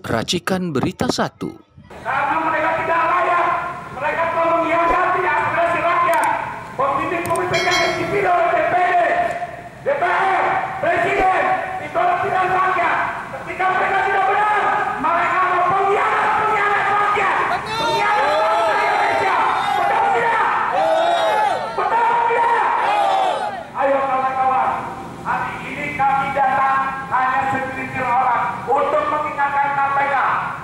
Racikan Berita 1. Karena mereka tidak layak, mereka telah mengkhianati aspirasi rakyat. Pemimpin-pemimpin yang dipilih oleh DPD, DPR, Presiden, ditolak pilihan rakyat. Ketika mereka tidak benar, mereka mau pengkhianat rakyat, pengkhianat bangsa Indonesia. Betul tidak? Betul tidak? Ayo kawan-kawan, hari ini kami datang hanya segelintir orang untuk mengingatkan KPK.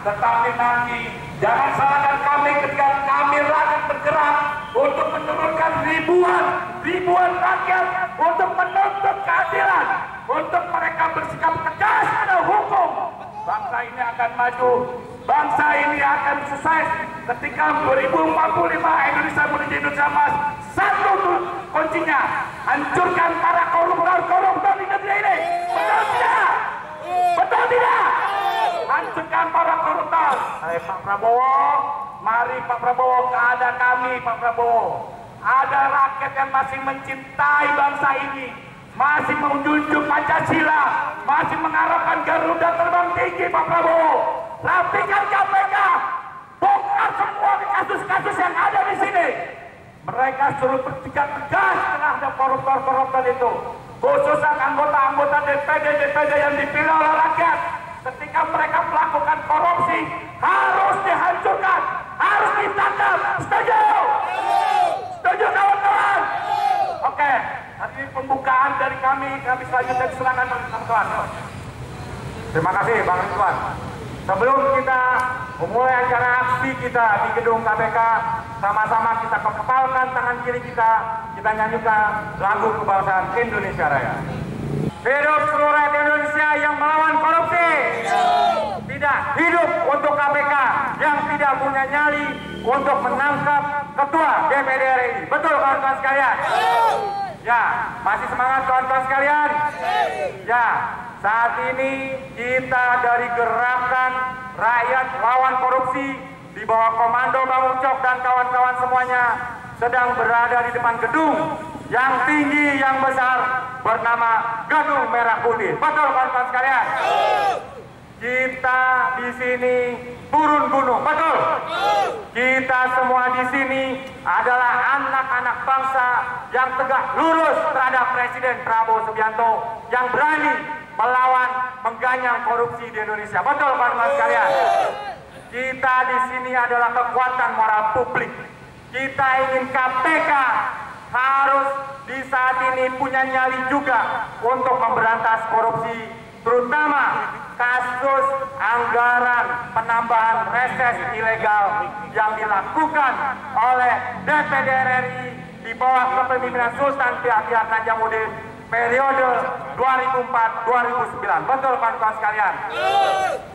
Tetapi nanti jangan salahkan kami ketika kami akan bergerak untuk menurunkan ribuan rakyat untuk menuntut keadilan, untuk mereka bersikap tegas pada hukum. Bangsa ini akan maju, bangsa ini akan sukses ketika 2045 Indonesia menuju Indonesia Emas. Satu kuncinya, hancurkan para koruptor di negeri ini. Betul tidak? Betul tidak? Hancurkan para koruptor. Hai Pak Prabowo, mari Pak Prabowo, ada kami Pak Prabowo. Ada rakyat yang masih mencintai bangsa ini, masih menjunjung Pancasila, masih mengharapkan Garuda terbang tinggi Pak Prabowo. Rapikan KPK, bongkar semua kasus-kasus yang ada di sini. Mereka suruh bersikap tegas terhadap koruptor itu, khususnya anggota-anggota DPD yang dipilih oleh rakyat. Ketika mereka melakukan korupsi, harus dihancurkan, harus ditangkap. Setuju? Setuju kawan-kawan? Oke, nanti pembukaan dari kami selanjutnya silakan teman-teman. Terima kasih Bang Ridwan. Sebelum kita memulai acara aksi kita di gedung KPK, sama-sama kita kepalkan tangan kiri kita nyanyikan lagu kebangsaan Indonesia Raya. Hidup seluruh rakyat Indonesia yang melawan korupsi. Tidak hidup untuk KPK yang tidak punya nyali untuk menangkap ketua DPD RI. Betul kawan-kawan sekalian? Ya, masih semangat kawan-kawan sekalian? Ya, saat ini kita dari gerakan rakyat lawan korupsi di bawah komando Bang Ucok dan kawan-kawan semuanya sedang berada di depan gedung yang tinggi, yang besar bernama Gedung Merah Putih. Betul kawan-kawan sekalian? Kita di sini turun gunung, betul? Kita semua di sini adalah anak-anak bangsa yang tegak lurus terhadap Presiden Prabowo Subianto yang berani melawan mengganyang korupsi di Indonesia. Betul kawan-kawan sekalian? Kita di sini adalah kekuatan moral publik. Kita ingin KPK harus di saat ini punya nyali juga untuk memberantas korupsi, terutama kasus anggaran penambahan reses ilegal yang dilakukan oleh DPD RI di bawah kepemimpinan Sultan Syahriat Najamuddin periode 2004-2009. Betul kawan-kawan sekalian?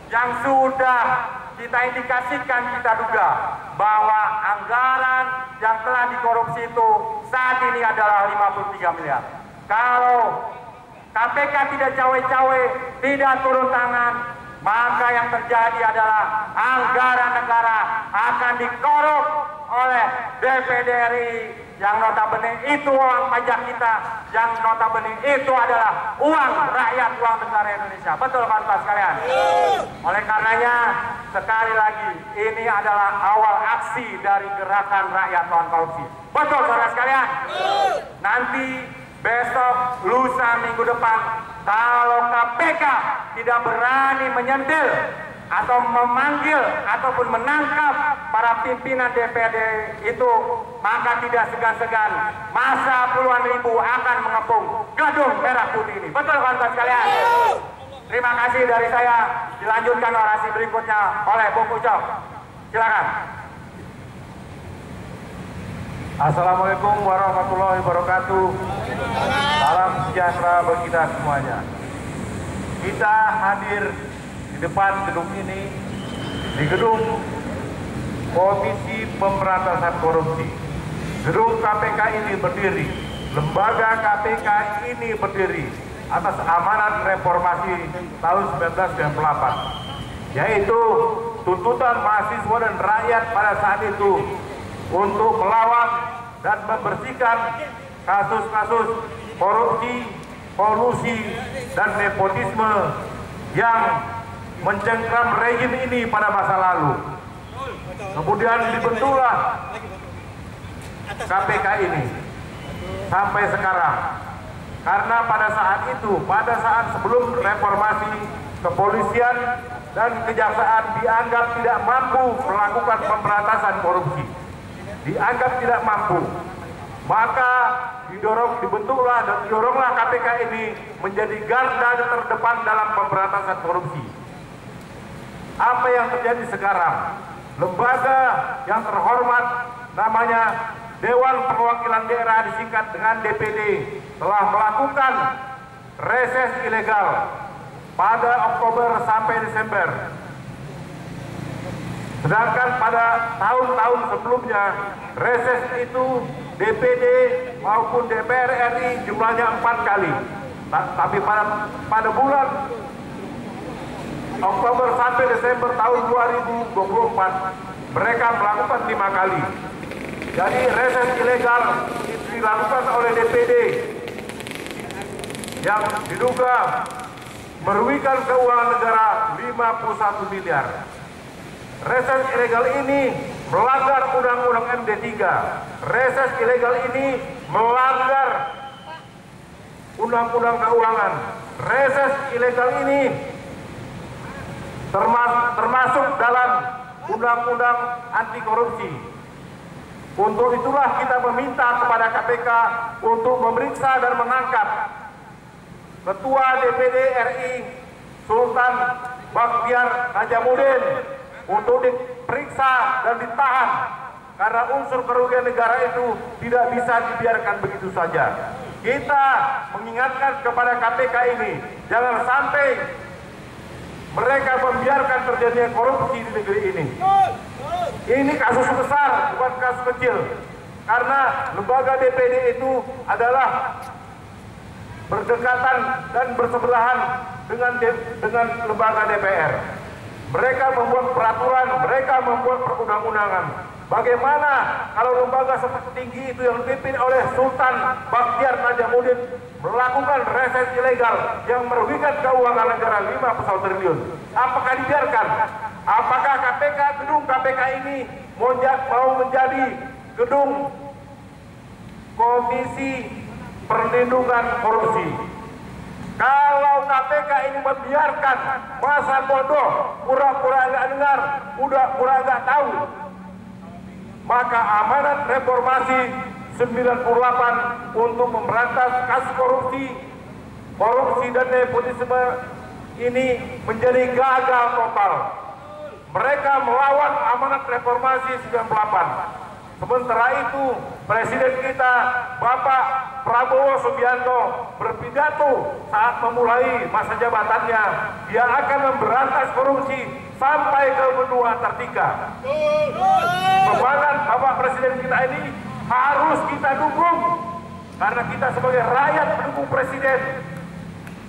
Yang sudah kita indikasikan, kita duga bahwa anggaran yang telah dikorupsi itu saat ini adalah 53 miliar. Kalau KPK tidak cawe-cawe, tidak turun tangan, maka yang terjadi adalah anggaran negara akan dikorup oleh DPD RI yang notabene itu uang pajak kita, yang notabene itu adalah uang rakyat, uang negara Indonesia. Betul kawan-kawan sekalian? Oleh karenanya, sekali lagi, ini adalah awal aksi dari gerakan rakyat lawan korupsi. Betul saudara sekalian? Nanti besok, lusa, minggu depan, kalau KPK tidak berani menyentil atau memanggil ataupun menangkap para pimpinan DPD itu, maka tidak segan-segan masa puluhan ribu akan mengepung Gedung Merah Putih ini. Betul kawan-kawan sekalian? Terima kasih dari saya. Dilanjutkan orasi berikutnya oleh Bung Ucok. Silakan. Assalamualaikum warahmatullahi wabarakatuh. Salam sejahtera bagi kita semuanya. Kita hadir di depan gedung ini, di gedung Komisi Pemberantasan Korupsi. Gedung KPK ini berdiri, lembaga KPK ini berdiri atas amanat reformasi tahun 1998, yaitu tuntutan mahasiswa dan rakyat pada saat itu untuk melawan dan membersihkan kasus-kasus korupsi, kolusi, dan nepotisme yang mencengkram rejim ini pada masa lalu. Kemudian dibentuklah KPK ini sampai sekarang. Karena pada saat itu, pada saat sebelum reformasi, kepolisian dan kejaksaan dianggap tidak mampu melakukan pemberantasan korupsi. Dianggap tidak mampu. Maka dibentuklah dan didoronglah KPK ini menjadi garda terdepan dalam pemberantasan korupsi. Apa yang terjadi sekarang? Lembaga yang terhormat namanya Dewan Perwakilan Daerah disingkat dengan DPD telah melakukan reses ilegal pada Oktober sampai Desember. Sedangkan pada tahun-tahun sebelumnya reses itu DPD maupun DPR RI jumlahnya 4 kali. Tapi pada bulan Oktober sampai Desember tahun 2024 mereka melakukan 5 kali. Jadi reses ilegal dilakukan oleh DPD yang diduga merugikan keuangan negara 51 miliar. Reses ilegal ini melanggar Undang-Undang MD3. Reses ilegal ini melanggar Undang-Undang Keuangan. Reses ilegal ini termasuk dalam Undang-Undang Anti Korupsi. Untuk itulah kita meminta kepada KPK untuk memeriksa dan menangkap Ketua DPD RI Sultan Bakhtiar Najamuddin untuk diperiksa dan ditahan karena unsur kerugian negara itu tidak bisa dibiarkan begitu saja. Kita mengingatkan kepada KPK ini jangan sampai mereka membiarkan terjadinya korupsi di negeri ini. Ini kasus besar, bukan kasus kecil. Karena lembaga DPD itu adalah berdekatan dan bersebelahan dengan lembaga DPR. Mereka membuat peraturan, mereka membuat perundang-undangan. Bagaimana kalau lembaga setinggi itu yang dipimpin oleh Sultan Bakhtiar Najamuddin melakukan reses ilegal yang merugikan keuangan negara 51 triliun? Apakah dibiarkan? Apakah gedung KPK ini mau menjadi gedung Komisi Perlindungan Korupsi? Kalau KPK ini membiarkan masa bodoh, pura-pura nggak dengar, pura-pura nggak tahu, maka amanat reformasi 98 untuk memberantas kasus korupsi dan nepotisme ini menjadi gagal total. Mereka melawan amanat reformasi 98. Sementara itu, Presiden kita, Bapak Prabowo Subianto, berpidato saat memulai masa jabatannya, dia akan memberantas korupsi sampai ke benua Antartika. Semangat Bapak Presiden kita ini harus kita dukung, karena kita sebagai rakyat pendukung Presiden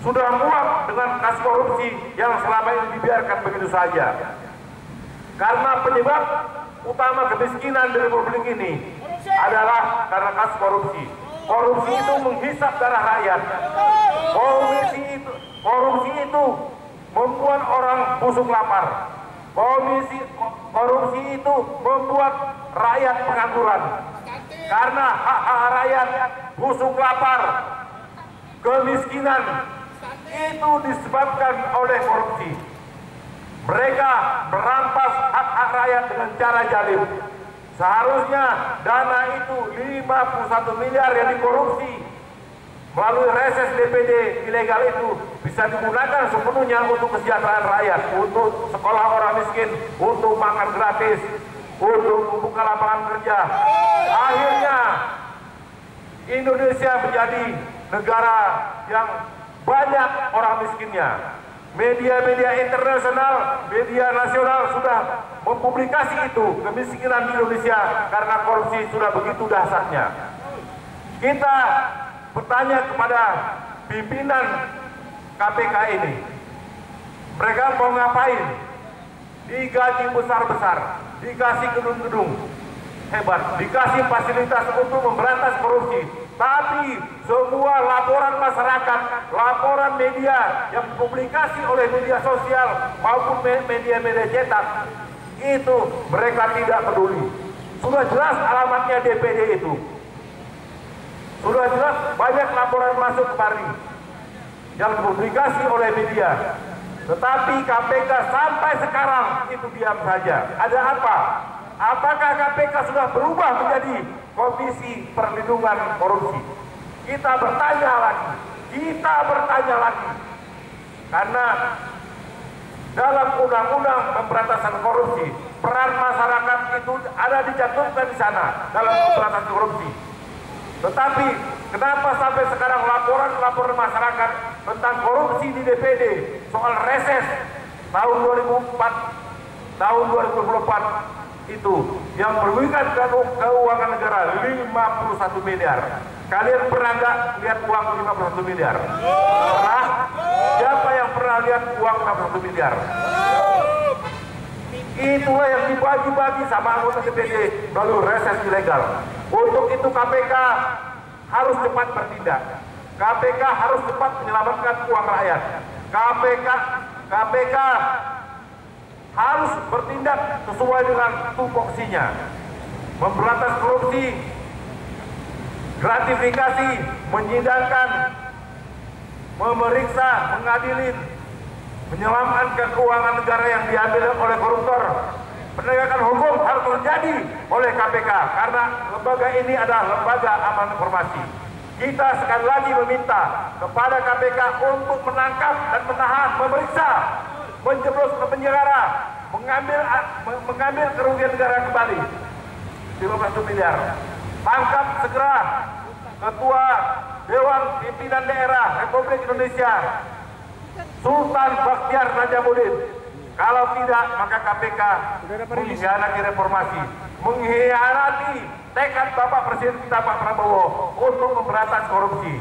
sudah muak dengan kasus korupsi yang selama ini dibiarkan begitu saja. Karena penyebab utama kemiskinan di Republik ini adalah karena kasus korupsi. Korupsi itu menghisap darah rakyat. Korupsi itu membuat orang busuk lapar. Korupsi itu membuat rakyat pengangguran. Karena hak-hak rakyat busuk lapar, kemiskinan itu disebabkan oleh korupsi. Mereka merampas hak-hak rakyat dengan cara zalim. Seharusnya dana itu 51 miliar yang dikorupsi melalui reses DPD ilegal itu bisa digunakan sepenuhnya untuk kesejahteraan rakyat, untuk sekolah orang miskin, untuk makan gratis, untuk membuka lapangan kerja. Akhirnya Indonesia menjadi negara yang banyak orang miskinnya. Media-media internasional, media nasional sudah mempublikasi itu, kemiskinan di Indonesia karena korupsi sudah begitu dahsyatnya. Kita bertanya kepada pimpinan KPK ini, mereka mau ngapain? Digaji besar-besar, dikasih gedung-gedung hebat, dikasih fasilitas untuk memberantas korupsi, tapi semua laporan masyarakat, laporan media yang dipublikasi oleh media sosial maupun media-media cetak, itu mereka tidak peduli. Sudah jelas alamatnya DPD itu. Sudah jelas banyak laporan masuk kemari yang dipublikasi oleh media. Tetapi KPK sampai sekarang itu diam saja. Ada apa? Apakah KPK sudah berubah menjadi Komisi Perlindungan Korupsi? Kita bertanya lagi. Karena dalam Undang-Undang Pemberantasan Korupsi, peran masyarakat itu ada dicantumkan di sana dalam pemberantasan korupsi. Tetapi kenapa sampai sekarang laporan masyarakat tentang korupsi di DPD soal reses tahun 2004, tahun 2024 itu yang merugikan keuangan negara 51 miliar. Kalian pernah nggak lihat uang 51 miliar? Pernah? Siapa yang pernah lihat uang 51 miliar? Itulah yang dibagi-bagi sama anggota DPD melalui reses ilegal. Untuk itu KPK harus cepat bertindak. KPK harus cepat menyelamatkan uang rakyat. KPK harus bertindak sesuai dengan tupoksinya. Memberantas korupsi, gratifikasi, menyidangkan, memeriksa, mengadili, menyelamatkan keuangan negara yang diambil oleh koruptor. Penegakan hukum harus terjadi oleh KPK karena lembaga ini adalah lembaga aman informasi. Kita sekali lagi meminta kepada KPK untuk menangkap dan menahan, memeriksa, menjeblos ke penjara, mengambil kerugian negara kembali 15 miliar. Tangkap segera Ketua Dewan Pimpinan Daerah Republik Indonesia Sultan Bakhtiar Najamuddin. Kalau tidak, maka KPK mengkhianati reformasi, mengkhianati tekad Bapak Presiden kita Pak Prabowo untuk memberantas korupsi.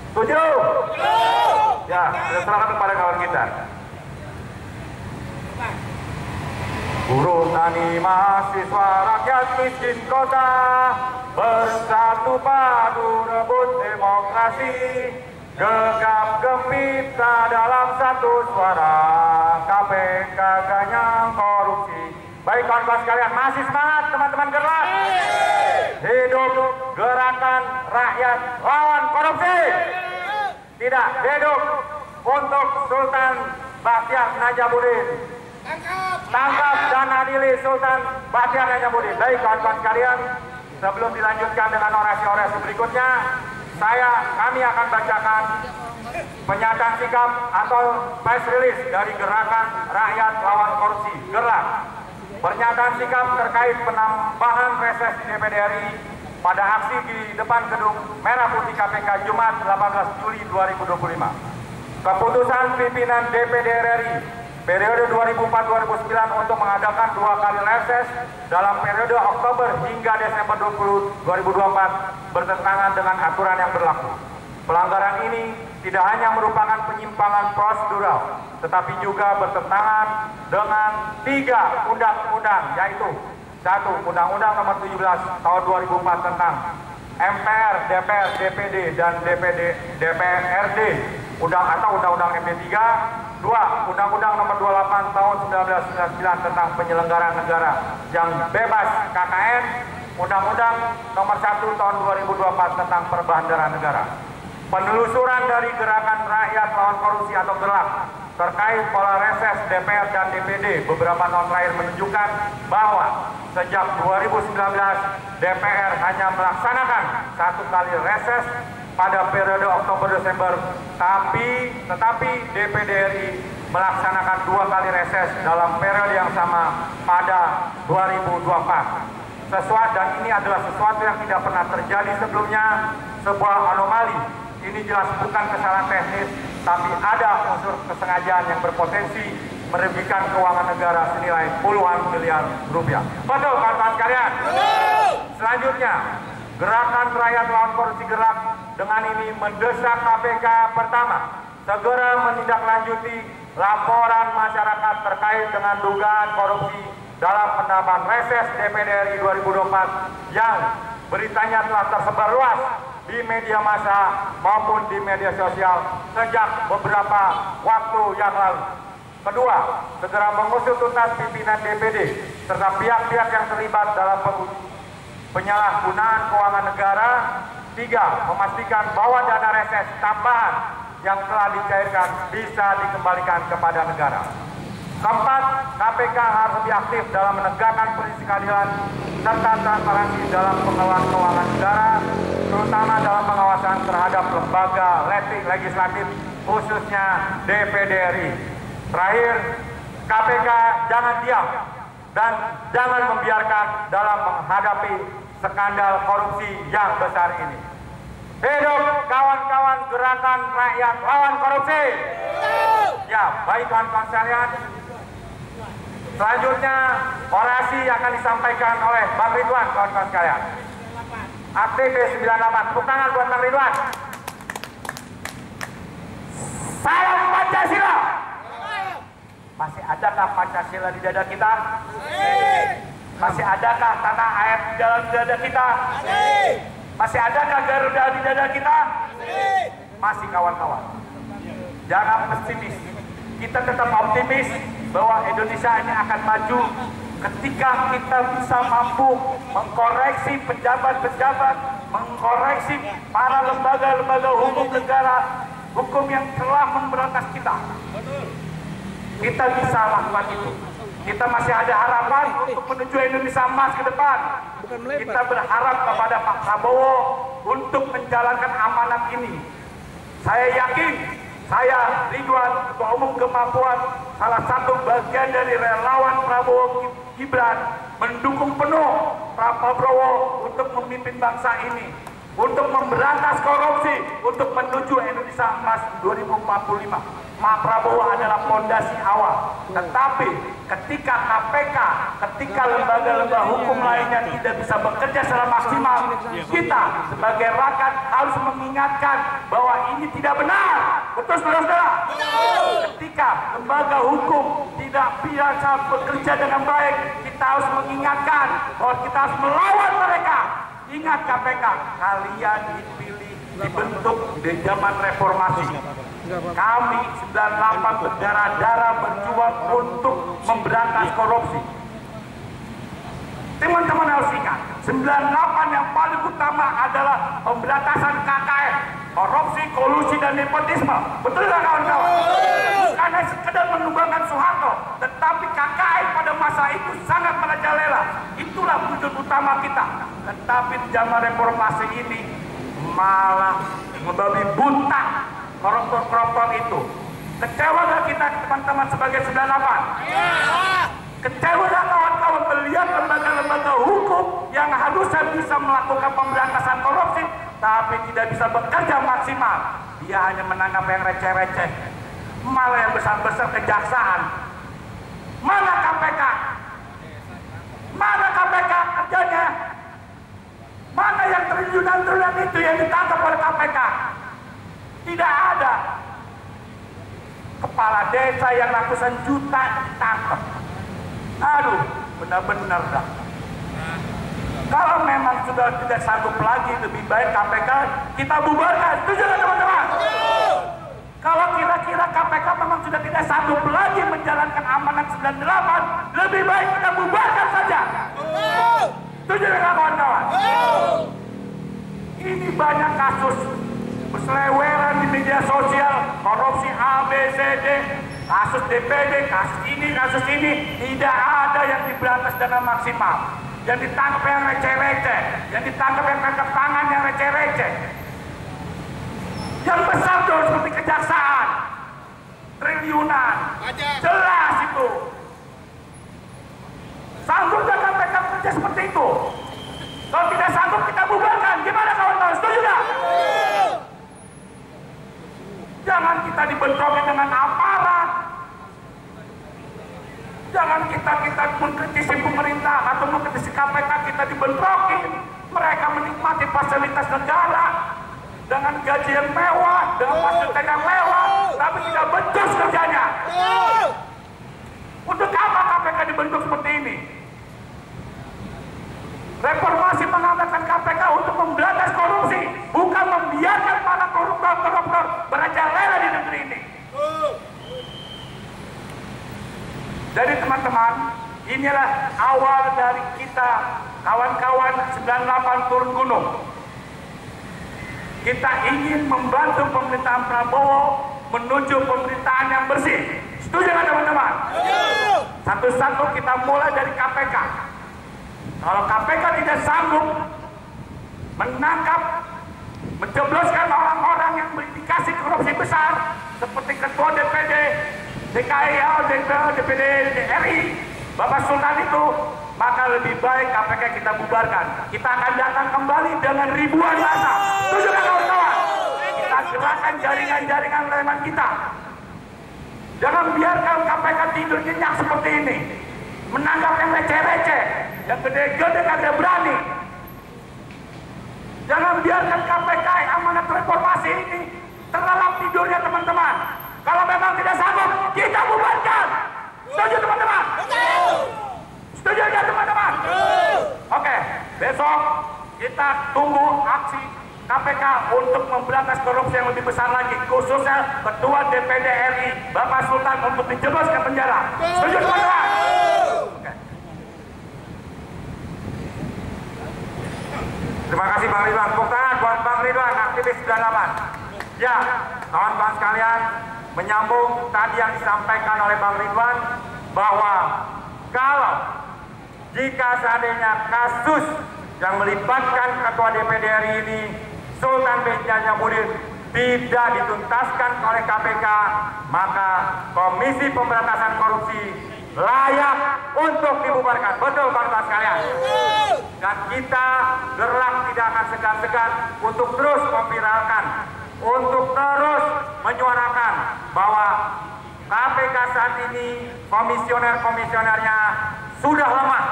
Setuju? Ya, saya serahkan kepada kawan kita. Buruh tani mahasiswa rakyat miskin kota bersatu padu rebut demokrasi. Gegap gempita dalam satu suara, KPK ganyang korupsi. Baik kawan-kawan sekalian, masih semangat teman-teman gerak. Hidup gerakan rakyat lawan korupsi. Tidak, hidup untuk Sultan Bakhtiar Najamuddin. Tangkap dan adili Sultan Bakhtiar Najamuddin. Baik kawan-kawan sekalian, sebelum dilanjutkan dengan orasi-orasi berikutnya, kami akan bacakan pernyataan sikap atau press release dari Gerakan Rakyat Lawan Korupsi (GERLAK). Pernyataan sikap terkait penambahan reses di DPD RI pada aksi di depan gedung Merah Putih KPK Jumat 18 Juli 2025. Keputusan pimpinan DPD RI periode 2004-2009 untuk mengadakan 2 kali reses dalam periode Oktober hingga Desember 2024 bertentangan dengan aturan yang berlaku. Pelanggaran ini tidak hanya merupakan penyimpangan prosedural, tetapi juga bertentangan dengan 3 undang-undang, yaitu 1. Undang-Undang Nomor 17 Tahun 2004 tentang MPR, DPR, DPD, dan DPRD, Undang-Undang MP3. 2. Undang-Undang Nomor 28 Tahun 1999 tentang penyelenggaraan negara yang bebas KKN. Undang-Undang Nomor 1 Tahun 2024 tentang perbandaran negara. Penelusuran dari Gerakan Rakyat Lawan Korupsi atau GERLAK terkait pola reses DPR dan DPD beberapa tahun terakhir menunjukkan bahwa sejak 2019 DPR hanya melaksanakan 1 kali reses pada periode Oktober-Desember, tetapi DPD RI melaksanakan 2 kali reses dalam periode yang sama pada 2024. Dan ini adalah sesuatu yang tidak pernah terjadi sebelumnya, sebuah anomali. Ini jelas bukan kesalahan teknis, tapi ada unsur kesengajaan yang berpotensi merugikan keuangan negara senilai puluhan miliar rupiah. Betul kawan-kawan sekalian? Selanjutnya, Gerakan Rakyat Lawan Korupsi GERLAK dengan ini mendesak KPK pertama segera menindaklanjuti laporan masyarakat terkait dengan dugaan korupsi dalam penambahan reses DPD RI 2024 yang beritanya telah tersebar luas di media massa maupun di media sosial sejak beberapa waktu yang lalu. Kedua, segera mengusut tuntas pimpinan DPD serta pihak-pihak yang terlibat dalam penyalahgunaan keuangan negara. Tiga, memastikan bahwa dana reses tambahan yang telah dicairkan bisa dikembalikan kepada negara. Keempat, KPK harus lebih aktif dalam menegakkan prinsip keadilan serta transparansi dalam pengelolaan keuangan negara, terutama dalam pengawasan terhadap lembaga legislatif, khususnya DPD RI. Terakhir, KPK jangan diam dan jangan membiarkan dalam menghadapi skandal korupsi yang besar ini. Hidup kawan-kawan gerakan rakyat lawan korupsi. Ya, baik kawan-kawan sekalian. Selanjutnya orasi akan disampaikan oleh Bang Ridwan, kawan-kawan sekalian. Aktivis 98, tepuk tangan buat Bang Ridwan. Salam Pancasila. Masih adakah Pancasila di dada kita? Masih adakah tanah air di dalam dada kita? Masih adakah Garuda di dada kita? Masih, kawan-kawan. Jangan pesimis. Kita tetap optimis bahwa Indonesia ini akan maju ketika kita bisa mampu mengkoreksi pejabat-pejabat, mengkoreksi para lembaga-lembaga hukum negara, hukum yang telah memberantas kita. Kita bisa lakukan itu. Kita masih ada harapan untuk menuju Indonesia emas ke depan. Kita berharap kepada Pak Prabowo untuk menjalankan amanat ini. Saya yakin, saya Ridwan, Ketua Umum Kemampuan, salah satu bagian dari relawan Prabowo Gibran, mendukung penuh Pak Prabowo untuk memimpin bangsa ini, untuk memberantas korupsi, untuk menuju Indonesia emas 2045. Pak Prabowo adalah fondasi awal. Tetapi ketika KPK, ketika lembaga-lembaga hukum lainnya tidak bisa bekerja secara maksimal, kita sebagai rakyat harus mengingatkan bahwa ini tidak benar. Betul, saudara-saudara? Ketika lembaga hukum tidak biasa bekerja dengan baik, kita harus mengingatkan bahwa kita harus melawan mereka. Ingat KPK, kalian dipilih, dibentuk di zaman reformasi. Kami 98 berdarah-darah berjuang untuk memberantas korupsi. Teman-teman harus ingat, 98 yang paling utama adalah pemberantasan KKN, korupsi, kolusi, dan nepotisme. Betul nggak, kawan-kawan? Bukan sekedar menumbangkan Soeharto, tetapi KKN pada masa itu sangat merajalela. Itulah wujud utama kita. Tetapi di zaman reformasi ini malah membabi buta koruptor-koruptor itu. Kecewa nggak kita, teman-teman, sebagai 98? Kecewa nggak, kawan-kawan, melihat lembaga-lembaga hukum yang harusnya bisa melakukan pemberantasan korupsi tapi tidak bisa bekerja maksimal? Dia hanya menangkap yang receh-receh, malah yang besar-besar kejaksaan. Mana KPK? Mana KPK kerjanya? Mana yang triliunan-triliunan itu yang ditangkap oleh KPK? Tidak ada. Kepala desa yang ratusan juta ditangkap. Aduh, benar-benar dah. Kalau memang sudah tidak sanggup lagi, lebih baik KPK kita bubarkan. Setuju nggak, teman-teman? Kalau kira-kira KPK memang sudah tidak sanggup lagi menjalankan amanat 98, lebih baik kita bubarkan saja. Setuju nggak, kawan-kawan? Ini banyak kasus berseleweran di media sosial, korupsi A, B, C, D, kasus DPD, kasus ini, tidak ada yang diberantas dengan maksimal. Yang ditangkap yang receh-receh, yang ditangkap yang tangkap tangan yang receh-receh. Yang besar tuh seperti kejaksaan, triliunan, jelas itu. Sanggup gak KPK kerja seperti itu? Kalau tidak sanggup, kita bubarkan. Gimana, kawan-kawan? Setuju gak? Jangan kita dibentrokin dengan aparat. Jangan kita mengkritisi pemerintah atau mengkritisi KPK, kita dibentrokin. Mereka menikmati fasilitas negara dengan gaji yang mewah, dengan fasilitas yang mewah, tapi tidak becus kerjanya. Untuk apa KPK dibentuk seperti ini? Reformasi mengatakan KPK Jadi teman-teman, inilah awal dari kita kawan-kawan 98 turun gunung. Kita ingin membantu pemerintahan Prabowo menuju pemerintahan yang bersih. Setuju nggak teman-teman? Satu-satu kita mulai dari KPK. Kalau KPK tidak sanggup menangkap, menjebloskan orang-orang yang berindikasi korupsi besar seperti Ketua DPD DKI, DPD RI, Bapak Sultan itu, maka lebih baik KPK kita bubarkan. Kita akan datang kembali dengan ribuan massa. Setuju nggak kawan-kawan? Kita gerakan jaringan-jaringan leman kita. Jangan biarkan KPK tidur nyenyak seperti ini, menanggap yang receh-receh, yang gede-gede kagak berani. Jangan biarkan KPK amanat reformasi ini terlelap tidurnya teman-teman. Kalau memang tidak sanggup, kita bubarkan. Setuju teman-teman? Setuju ya teman-teman? Oke, besok kita tunggu aksi KPK untuk memberantas korupsi yang lebih besar lagi, khususnya Ketua DPD RI Bapak Sultan untuk dijeblos ke penjara. Setuju teman-teman? Oke. Terima kasih Bang Ridwan. Tepuk tangan buat Bang Ridwan, aktivis 98. Ya, kawan-kawan sekalian, menyambung tadi yang disampaikan oleh Bang Ridwan, bahwa kalau jika seandainya kasus yang melibatkan Ketua DPD RI ini, Sultan B. Jajamudin, tidak dituntaskan oleh KPK, maka Komisi Pemberantasan Korupsi layak untuk dibubarkan. Betul kawan-kawan sekalian? Dan kita gerak tidak akan segan-segan untuk terus memviralkan, untuk terus menyuarakan bahwa KPK saat ini komisioner-komisionernya sudah lemah,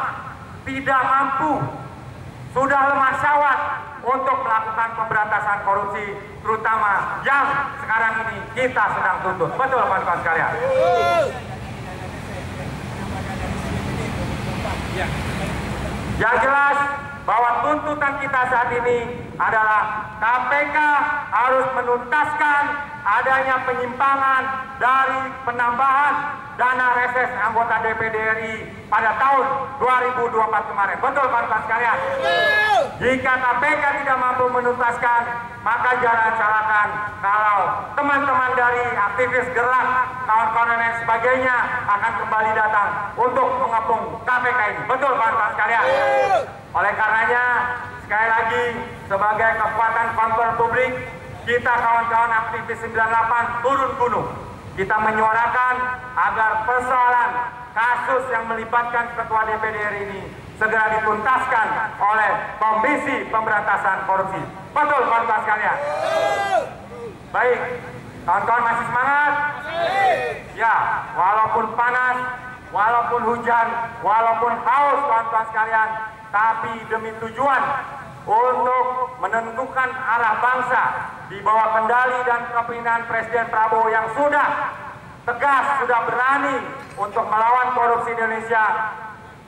tidak mampu, sudah lemah syawat untuk melakukan pemberantasan korupsi, terutama yang sekarang ini kita sedang tuntut. Betul kawan-kawan sekalian? Yang jelas bahwa tuntutan kita saat ini adalah KPK harus menuntaskan adanya penyimpangan dari penambahan dana reses anggota DPD RI pada tahun 2024 kemarin. Betul kawan-kawan sekalian? Jika KPK tidak mampu menuntaskan, maka jangan salahkan kalau teman-teman dari aktivis gerak, kawan-kawan dan sebagainya akan kembali datang untuk mengepung KPK ini. Betul kawan-kawan sekalian? Oleh karenanya, sekali lagi, sebagai kekuatan kontrol publik, kita kawan-kawan aktivis 98 turun gunung. Kita menyuarakan agar persoalan kasus yang melibatkan Ketua DPD RI ini segera dituntaskan oleh Komisi Pemberantasan Korupsi. Betul kawan-kawan sekalian? Baik, kawan-kawan masih semangat? Ya, walaupun panas, walaupun hujan, walaupun haus kawan-kawan sekalian, tapi demi tujuan untuk menentukan arah bangsa di bawah kendali dan kepemimpinan Presiden Prabowo yang sudah tegas, sudah berani untuk melawan korupsi di Indonesia,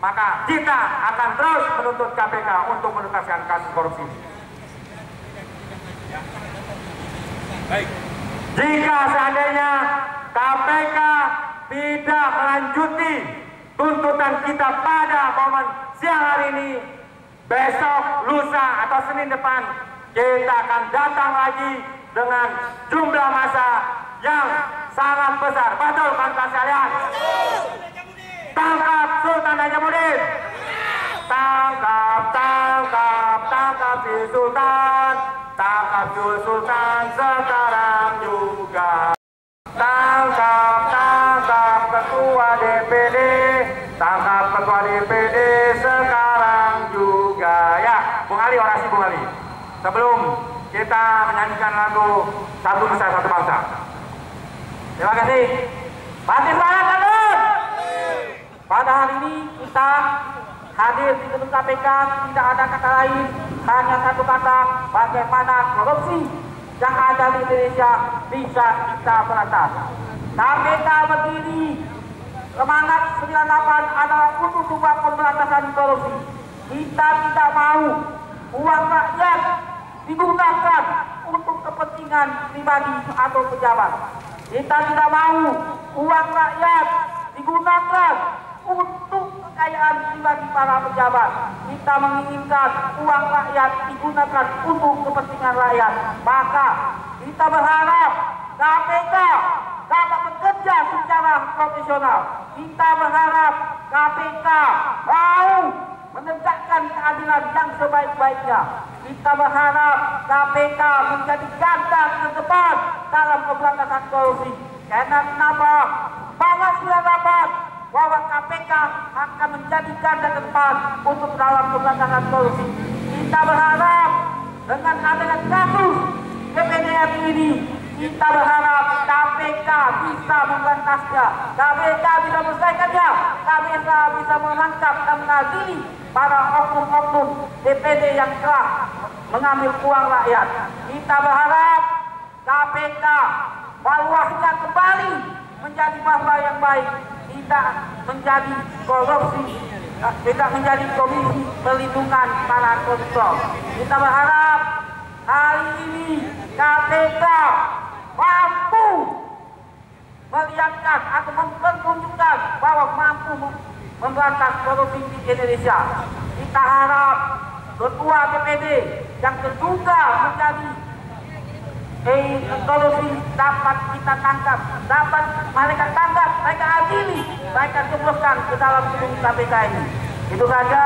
maka kita akan terus menuntut KPK untuk menuntaskan kasus korupsi. Baik. Jika seandainya KPK tidak melanjuti tuntutan kita pada momen siang hari ini, besok, lusa, atau Senin depan, kita akan datang lagi dengan jumlah massa yang sangat besar. Betul kawan-kawan sekalian? Tangkap Sultan Najamudin! Tangkap, tangkap, tangkap si Sultan! Tangkap Sultan sekarang juga! Tangkap, tangkap Ketua DPD! Tangkap Ketua DPD sekarang juga! Ya, Bung Ali, orasi Bung Ali. Sebelum kita menyanyikan lagu Satu Nusa Satu Bangsa. Terima kasih. Batin semangat, Kadun! Pada hari ini kita hadir di gedung KPK, tidak ada kata lain, hanya satu kata, bagaimana korupsi yang ada di Indonesia bisa kita berantas. KPK berdiri, semangat 98 adalah untuk sebuah pemberantasan korupsi. Kita tidak mau uang rakyat digunakan untuk kepentingan pribadi atau pejabat. Kita tidak mau uang rakyat digunakan untuk kekayaan pribadi para pejabat. Kita menginginkan uang rakyat digunakan untuk kepentingan rakyat. Maka kita berharap KPK dapat bekerja secara profesional. Kita berharap KPK mau menegakkan keadilan yang sebaik-baiknya. Kita berharap KPK menjadi garda terdepan dalam pemberantasan korupsi. Karena kenapa? Banyak sudah dapat bahwa KPK akan menjadi garda terdepan untuk dalam pemberantasan korupsi. Kita berharap dengan adanya kasus DPD ini, kita berharap KPK bisa memberantasnya, KPK bisa menyelesaikannya, KPK bisa menangkap dan mengadili para oknum-oknum DPD yang telah mengambil uang rakyat. Kita berharap KPK baruahnya kembali menjadi bahwa yang baik, tidak menjadi korupsi, tidak menjadi komisi perlindungan para koruptor. Kita berharap hari ini KPK mampu melihatkan atau mempertunjukkan bahwa mampu memberantas korupsi di Indonesia. Kita harap ketua DPD yang terduga menjadi korupsi dapat kita tangkap, dapat mereka tangkap, mereka adili, mereka jebloskan ke dalam gedung KPK ini. Itu saja,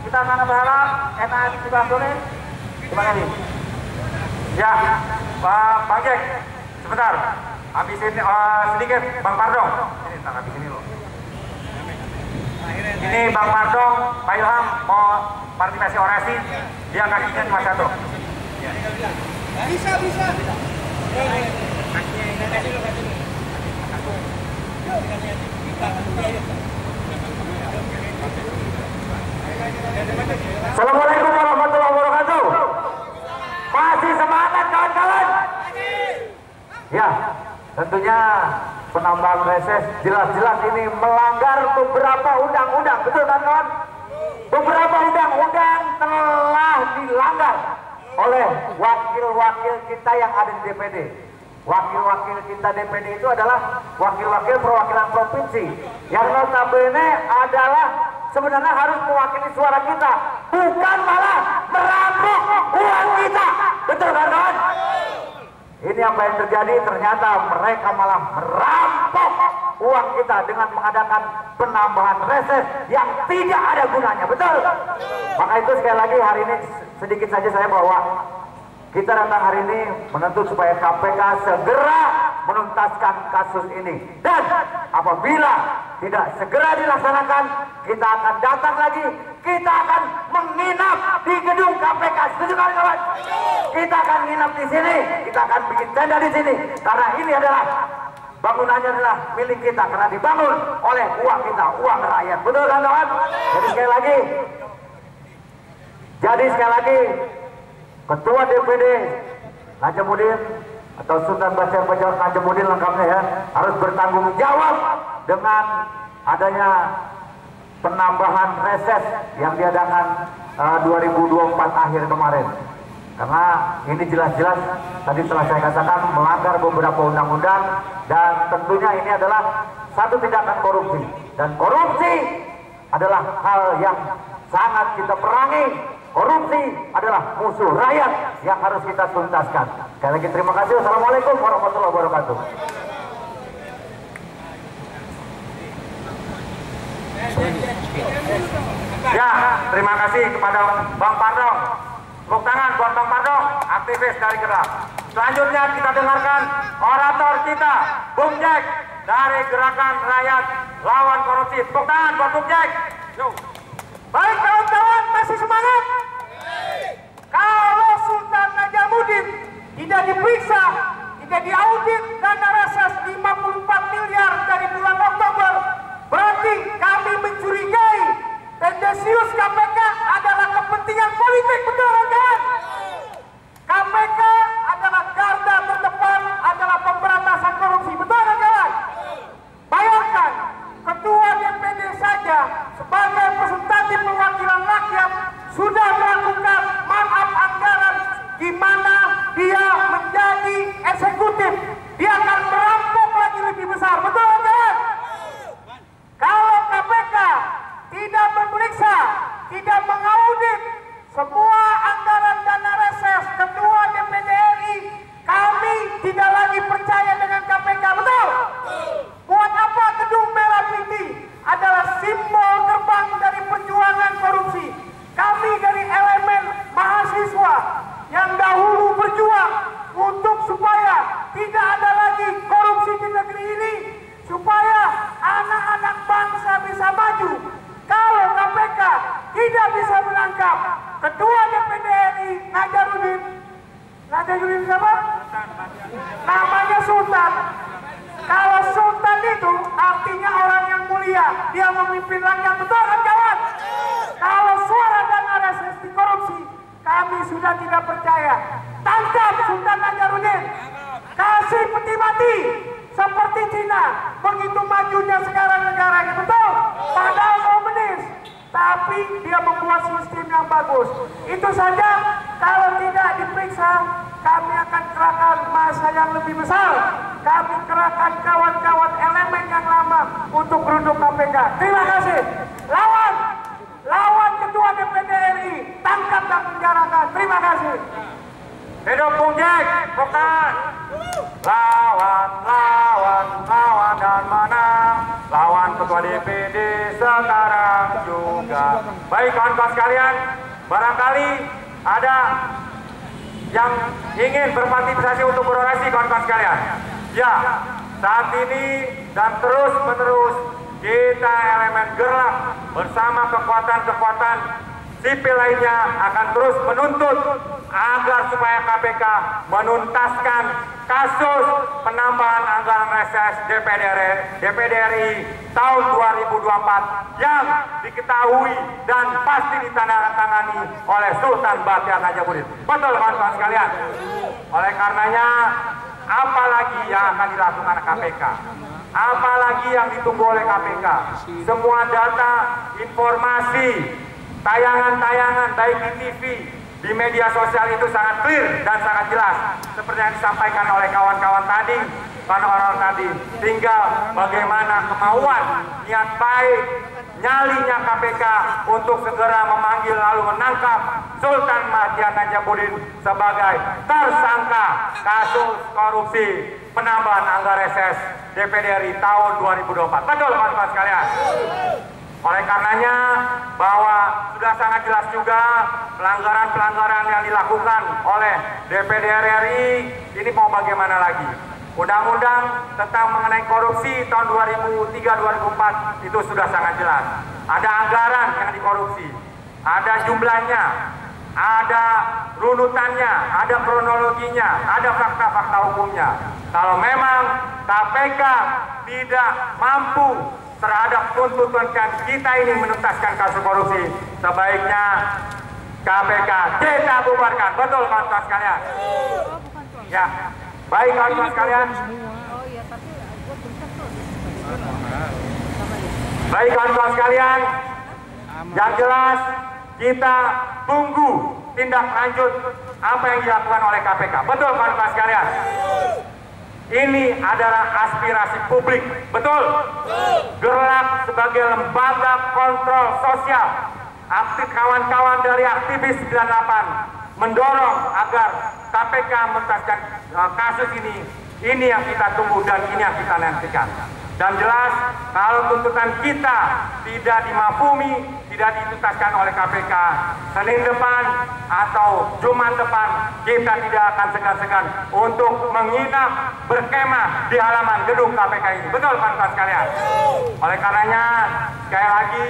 kita sangat berharap. NAI sudah sore. Terima kasih. Ya, Pak Jack, sebentar. Habisin sedikit, Bang Pardong. Ini habis ini loh. Ini Bang Pardong, Pak Ilham mau partisipasi orasi, dia kakinya cuma satu. Bisa. Assalamualaikum warahmatullahi wabarakatuh. Masih semangat kawan-kawan? Ya, tentunya penambahan reses jelas-jelas ini melanggar beberapa undang-undang, betul kan kawan? Beberapa undang-undang telah dilanggar oleh wakil-wakil kita yang ada di DPD. Wakil-wakil kita DPD itu adalah wakil-wakil perwakilan provinsi yang notabene adalah sebenarnya harus mewakili suara kita, bukan malah merampok uang kita. Betul kan kawan? Ini apa yang terjadi, ternyata mereka malah merampok uang kita dengan mengadakan penambahan reses yang tidak ada gunanya. Betul? Maka itu sekali lagi hari ini sedikit saja saya bawa. Kita datang hari ini menuntut supaya KPK segera menuntaskan kasus ini. Dan apabila tidak segera dilaksanakan, kita akan datang lagi, kita akan menginap di gedung KPK. Setuju kawan-kawan? Kita akan menginap di sini, kita akan bikin tenda di sini, karena ini adalah bangunannya adalah milik kita, karena dibangun oleh uang kita, uang rakyat. Betul kan kawan? Jadi sekali lagi, Ketua DPD Najamuddin atau Sultan Basyar Fajar Najamuddin lengkapnya ya, harus bertanggung jawab dengan adanya penambahan reses yang diadakan 2024 akhir kemarin. Karena ini jelas-jelas tadi telah saya katakan melanggar beberapa undang-undang, dan tentunya ini adalah satu tindakan korupsi, dan korupsi adalah hal yang sangat kita perangi. Korupsi adalah musuh rakyat yang harus kita tuntaskan. Sekali lagi terima kasih. Assalamualaikum warahmatullahi wabarakatuh. Ya, terima kasih kepada Bang Pardong. Tepuk tangan buat Bang Pardong, aktivis dari Gerak. Selanjutnya kita dengarkan orator kita, Bung Jack dari Gerakan Rakyat Lawan Korupsi. Tepuk tangan buat Bung Jack. Yo. Baik kawan-kawan, masih semangat? Kalau Sultan Najamuddin tidak diperiksa, tidak diaudit dana reses 54 miliar dari bulan Oktober, berarti kami mencurigai tendensius KPK adalah kepentingan politik. Betul kan? KPK adalah garda terdepan, adalah pemberantasan korupsi. Betul kan? Bayangkan, Ketua DPD saja sebagai representatif perwakilan rakyat sudah melakukan markup anggaran di mana dia menjadi eksekutif. Dia akan merampok lagi lebih besar. Betul kan? Kalau KPK Ketua DPD RI Najarudin siapa? Namanya Sultan. Kalau Sultan itu artinya orang yang mulia, dia memimpin rakyat, betul kan kawan? Kalau suara dan RSS korupsi, kami sudah tidak percaya. Tangkap Sultan Najarudin, kasih peti mati seperti Cina. Begitu majunya sekarang negara ini, betul? Padahal komunis, tapi dia membuat sistem yang bagus. Itu saja. Kalau tidak diperiksa, kami akan kerahkan massa yang lebih besar. Kami kerahkan kawan-kawan elemen yang lama untuk geruduk KPK. Terima kasih. Lawan Ketua DPD RI, tangkap dan penjarakan. Terima kasih. Hidup Bung Jack, bukan. Lawan dan menang. Lawan Ketua DPD sekarang juga. Baik kawan-kawan sekalian, barangkali ada yang ingin berpartisipasi untuk berorasi, kawan-kawan sekalian. Ya, saat ini dan terus-menerus kita elemen Gerlak bersama kekuatan-kekuatan sipil lainnya akan terus menuntut agar supaya KPK menuntaskan kasus penambahan anggaran reses DPD RI tahun 2024 yang diketahui dan pasti ditandatangani oleh Sultan Bahtiar Najamuddin. Betul kawan-kawan sekalian. Oleh karenanya, apalagi yang akan dilakukan KPK? Apalagi yang ditunggu oleh KPK? Semua data, informasi, tayangan-tayangan baik di TV, di media sosial itu sangat clear dan sangat jelas seperti yang disampaikan oleh kawan-kawan tadi, orang-orang tadi. Tinggal bagaimana kemauan, niat baik, nyalinya KPK untuk segera memanggil lalu menangkap Sultan Bahtiar Najamuddin sebagai tersangka kasus korupsi penambahan anggaran reses DPD RI tahun 2024. Betul kawan-kawan sekalian. Oleh karenanya bahwa sudah sangat jelas juga pelanggaran-pelanggaran yang dilakukan oleh DPD RI ini mau bagaimana lagi. Undang-undang tentang mengenai korupsi tahun 2003-2004 itu sudah sangat jelas. Ada anggaran yang dikorupsi, ada jumlahnya, ada runutannya, ada kronologinya, ada fakta-fakta hukumnya. Kalau memang KPK tidak mampu terhadap tuntutan kita ini menuntaskan kasus korupsi, sebaiknya KPK kita bubarkan. Betul kawan-kawan sekalian? Ya, baik kawan-kawan sekalian. Baik kawan-kawan sekalian, yang jelas kita tunggu tindak lanjut apa yang dilakukan oleh KPK. Betul kawan-kawan sekalian? Ini adalah aspirasi publik, betul? Gerlak sebagai lembaga kontrol sosial, aktif kawan-kawan dari aktivis 98 mendorong agar KPK menuntaskan kasus ini yang kita tunggu dan ini yang kita nantikan. Dan jelas kalau tuntutan kita tidak dimafhumi, tidak dituntaskan oleh KPK, Senin depan atau Jumat depan kita tidak akan segan-segan untuk menginap berkemah di halaman gedung KPK ini. Betul kawan-kawan sekalian? Oleh karenanya sekali lagi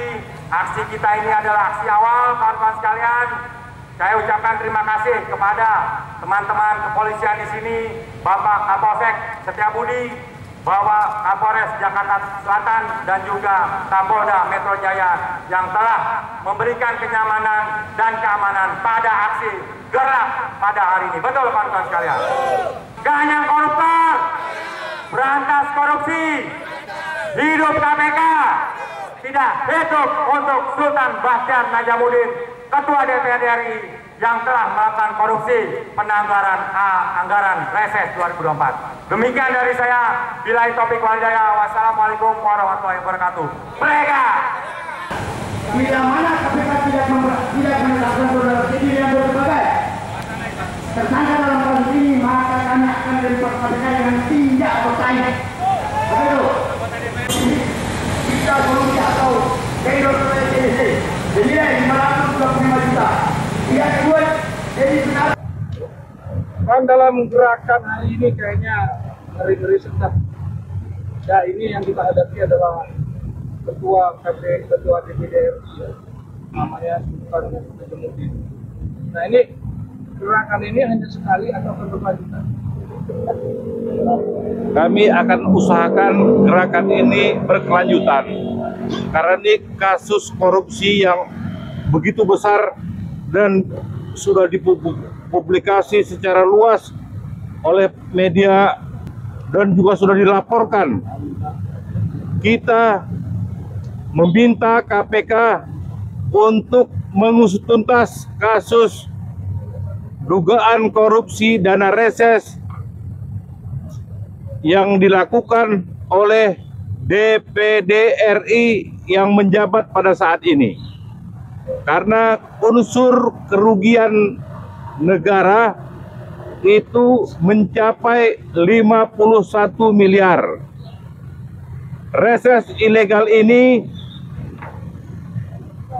aksi kita ini adalah aksi awal kawan-kawan sekalian. Saya ucapkan terima kasih kepada teman-teman kepolisian di sini, Bapak Kapolsek Setiabudi, Bapak Kapolres Jakarta Selatan dan juga Kapolda Metro Jaya yang telah memberikan kenyamanan dan keamanan pada aksi Gerlak pada hari ini. Betul kawan-kawan sekalian? Ganyang koruptor, berantas korupsi, hidup KPK, tidak hidup untuk Sultan Bahtiar Najamuddin, Ketua DPD RI yang telah melakukan korupsi penanggaran anggaran reses 2024. Demikian dari saya, billahi taufiq wal hidayah. Wassalamualaikum warahmatullahi wabarakatuh. Mereka bila mana KPK tidak menetapkan saudara Sidin yang berbagai tersangka dalam kasus ini, maka kami akan melibat KPK dengan tindak bersaing. Begitu. Kita korupsi atau vendor PSDC bernilai 525 juta. Dia buat jadi benar. Kan dalam gerakan hari ini kayaknya ngeri-ngeri sedap. Ya, ini yang kita hadapi adalah ketua DPD RI, namanya Sultan Najamuddin. Nah ini gerakan ini hanya sekali atau berkelanjutan? Kami akan usahakan gerakan ini berkelanjutan karena ini kasus korupsi yang begitu besar dan sudah dipublikasi secara luas oleh media dan juga sudah dilaporkan. Kita meminta KPK untuk mengusut tuntas kasus dugaan korupsi dana reses yang dilakukan oleh DPD RI yang menjabat pada saat ini. Karena unsur kerugian negara itu mencapai 51 miliar. Reses ilegal ini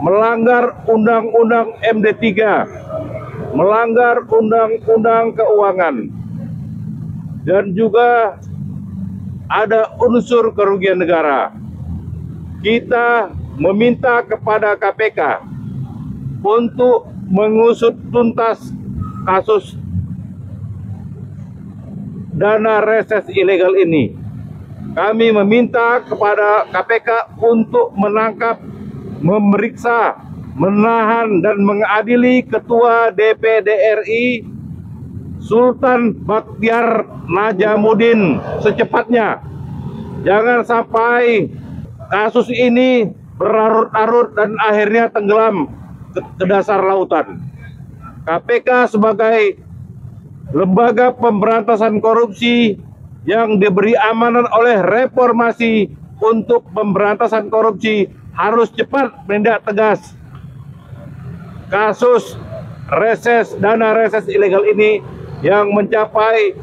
melanggar Undang-Undang MD3, melanggar Undang-Undang Keuangan, dan juga ada unsur kerugian negara. Kita meminta kepada KPK untuk mengusut tuntas kasus dana reses ilegal ini. Kami meminta kepada KPK untuk menangkap, memeriksa, menahan, dan mengadili Ketua DPD RI Sultan Bakhtiar Najamuddin secepatnya. Jangan sampai kasus ini berlarut-larut dan akhirnya tenggelam ke dasar lautan. KPK sebagai lembaga pemberantasan korupsi yang diberi amanat oleh reformasi untuk pemberantasan korupsi harus cepat menindak tegas kasus reses, dana reses ilegal ini yang mencapai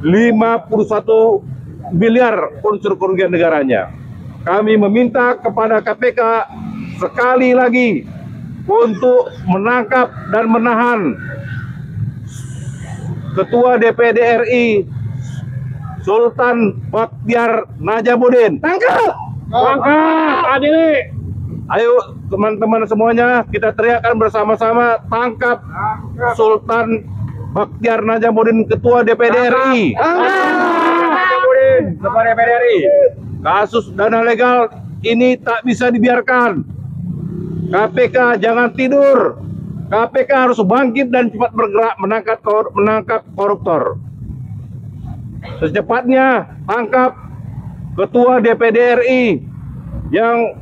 51 miliar unsur kerugian negaranya. Kami meminta kepada KPK sekali lagi untuk menangkap dan menahan Ketua DPD RI Sultan Bakhtiar Najamuddin. Tangkap! Tangkap! Adili! Ayo teman-teman semuanya, kita teriakkan bersama-sama, tangkap Sultan Bakhtiar Najamuddin, Ketua DPD RI. Najamuddin, Ketua DPD RI. Kasus dana legal ini tak bisa dibiarkan. KPK jangan tidur. KPK harus bangkit dan cepat bergerak menangkap koruptor. Secepatnya tangkap Ketua DPD RI yang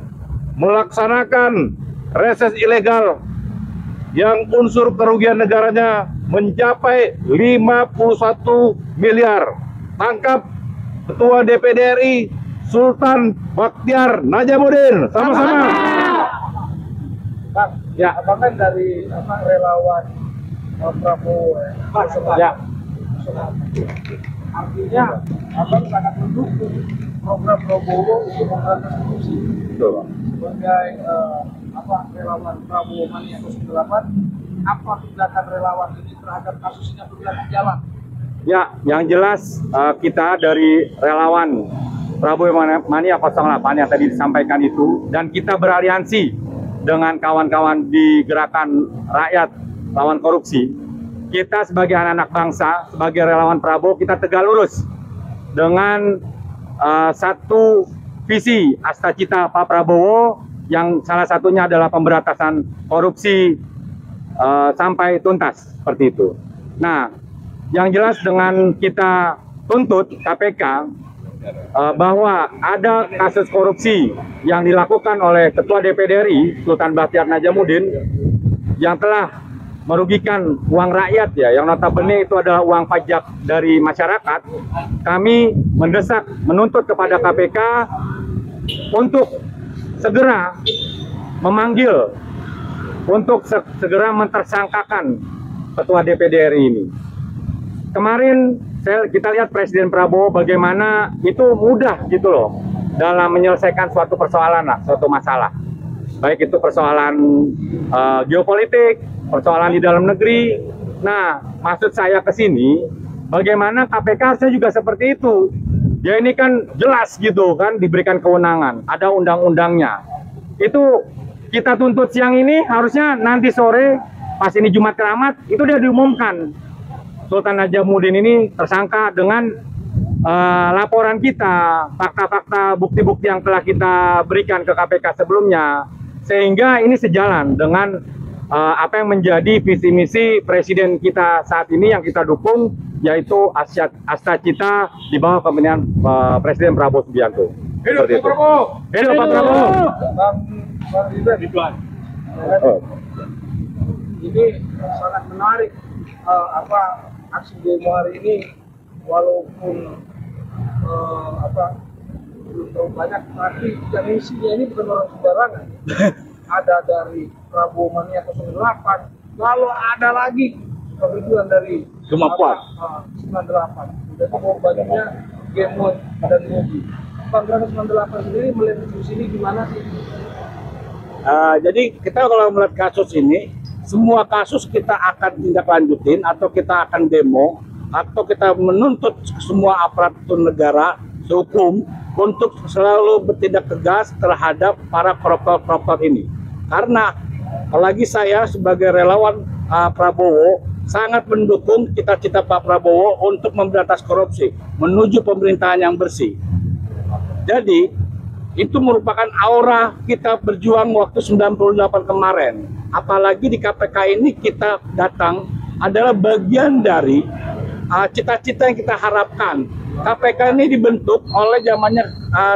melaksanakan reses ilegal yang unsur kerugian negaranya mencapai 51 miliar. Tangkap Ketua DPD RI Sultan Bakhtiar Najamuddin. Sama-sama. Bang, ya, apakah dari relawan Prabowo ya? Artinya abang sangat mendukung program Prabowo untuk memberantas korupsi. Sebagai relawan Prabowo Mania 08, apa tindakan relawan ini terhadap kasus ini apabila berjalan? Ya, yang jelas kita dari relawan Prabowo Mania 08 yang tadi disampaikan itu, dan kita beraliansi dengan kawan-kawan di Gerakan Rakyat Lawan Korupsi. Kita sebagai anak-anak bangsa, sebagai relawan Prabowo, kita tegak lurus dengan satu visi astacita Pak Prabowo, yang salah satunya adalah pemberantasan korupsi sampai tuntas, seperti itu. Nah, yang jelas dengan kita tuntut KPK bahwa ada kasus korupsi yang dilakukan oleh Ketua DPD RI Sultan Bakhtiar Najamuddin yang telah merugikan uang rakyat, ya, yang notabene itu adalah uang pajak dari masyarakat. Kami mendesak, menuntut kepada KPK untuk segera memanggil, untuk segera mentersangkakan Ketua DPD RI ini. Kemarin kita lihat Presiden Prabowo bagaimana itu mudah gitu loh dalam menyelesaikan suatu persoalan lah, suatu masalah. Baik itu persoalan geopolitik, persoalan di dalam negeri. Nah, maksud saya ke sini, bagaimana KPK harusnya juga seperti itu. Ya ini kan jelas gitu kan, diberikan kewenangan, ada undang-undangnya. Itu kita tuntut siang ini, harusnya nanti sore pas ini Jumat Keramat itu dia diumumkan Sultan Najamuddin ini tersangka dengan laporan kita, fakta-fakta, bukti-bukti yang telah kita berikan ke KPK sebelumnya, sehingga ini sejalan dengan apa yang menjadi visi misi presiden kita saat ini yang kita dukung, yaitu Astacita di bawah kepemimpinan Presiden Prabowo Subianto. Hidup Pak Prabowo! Hidup Pak Prabowo! Bang Ridwan. Ini sangat menarik aksi demo hari ini, walaupun belum terlalu banyak, tapi yang isinya ini bukan orang sembarangan. Ada dari Prabowo Mania 08, lalu ada lagi Ridwan dari 98. Jadi banyaknya Gemot dan Mobi. Bang Ridwan 98 sendiri melihat diskusi ini gimana sih? Jadi kita kalau melihat kasus ini, semua kasus kita akan tindak lanjutin, atau kita akan demo, atau kita menuntut semua aparatur negara hukum untuk selalu bertindak tegas terhadap para koruptor-koruptor ini. Karena apalagi saya sebagai relawan Prabowo sangat mendukung cita-cita Pak Prabowo untuk memberantas korupsi, menuju pemerintahan yang bersih. Jadi itu merupakan aura kita berjuang waktu 98 kemarin. Apalagi di KPK ini kita datang adalah bagian dari cita-cita yang kita harapkan. KPK ini dibentuk oleh zamannya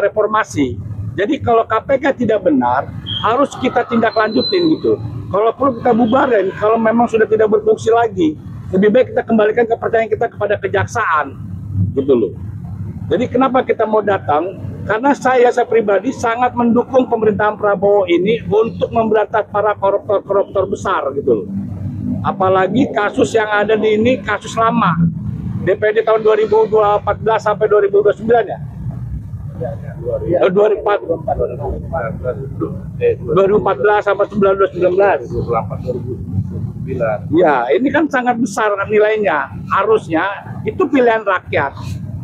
reformasi. Jadi kalau KPK tidak benar, harus kita tindak lanjutin gitu. Kalau perlu kita bubarin, kalau memang sudah tidak berfungsi lagi, lebih baik kita kembalikan kepercayaan kita kepada kejaksaan, gitu loh. Jadi kenapa kita mau datang? Karena saya pribadi sangat mendukung pemerintahan Prabowo ini untuk memberantas para koruptor-koruptor besar gitu loh. Apalagi kasus yang ada di ini kasus lama. DPD tahun 2014 sampai 2029 ya? 2014 sampai 2019. Ya, ini kan sangat besar nilainya. Harusnya itu pilihan rakyat.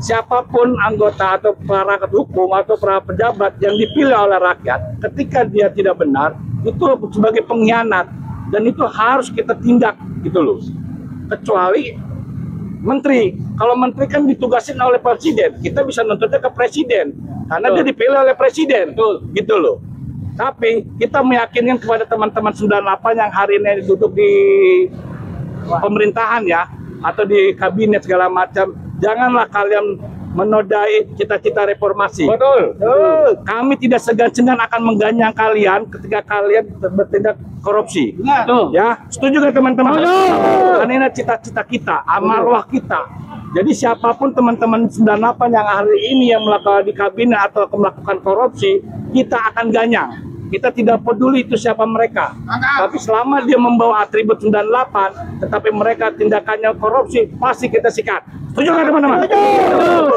Siapapun anggota atau para hukum atau para pejabat yang dipilih oleh rakyat, ketika dia tidak benar, itu sebagai pengkhianat, dan itu harus kita tindak gitu loh. Kecuali menteri, kalau menteri kan ditugasin oleh presiden, kita bisa nuntutnya ke presiden karena dia dipilih oleh presiden, gitu loh. Tapi kita meyakinkan kepada teman-teman 98 yang hari ini duduk di pemerintahan ya, atau di kabinet segala macam, janganlah kalian menodai cita-cita reformasi. Betul. Kami tidak segan-segan akan mengganyang kalian ketika kalian bertindak korupsi. Ya, setuju nggak teman-teman? Karena ini cita-cita kita, amarwah kita. Jadi siapapun teman-teman 98 yang hari ini yang melakukan di kabinet atau melakukan korupsi, kita akan ganyang. Kita tidak peduli itu siapa mereka. Tapi selama dia membawa atribut 98, tetapi mereka tindakannya korupsi, pasti kita sikat. Setuju nggak teman-teman?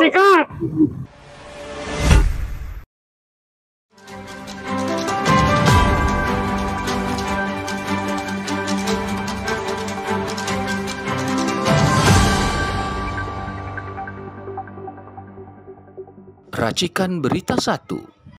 Sikat! Racikan Berita 1.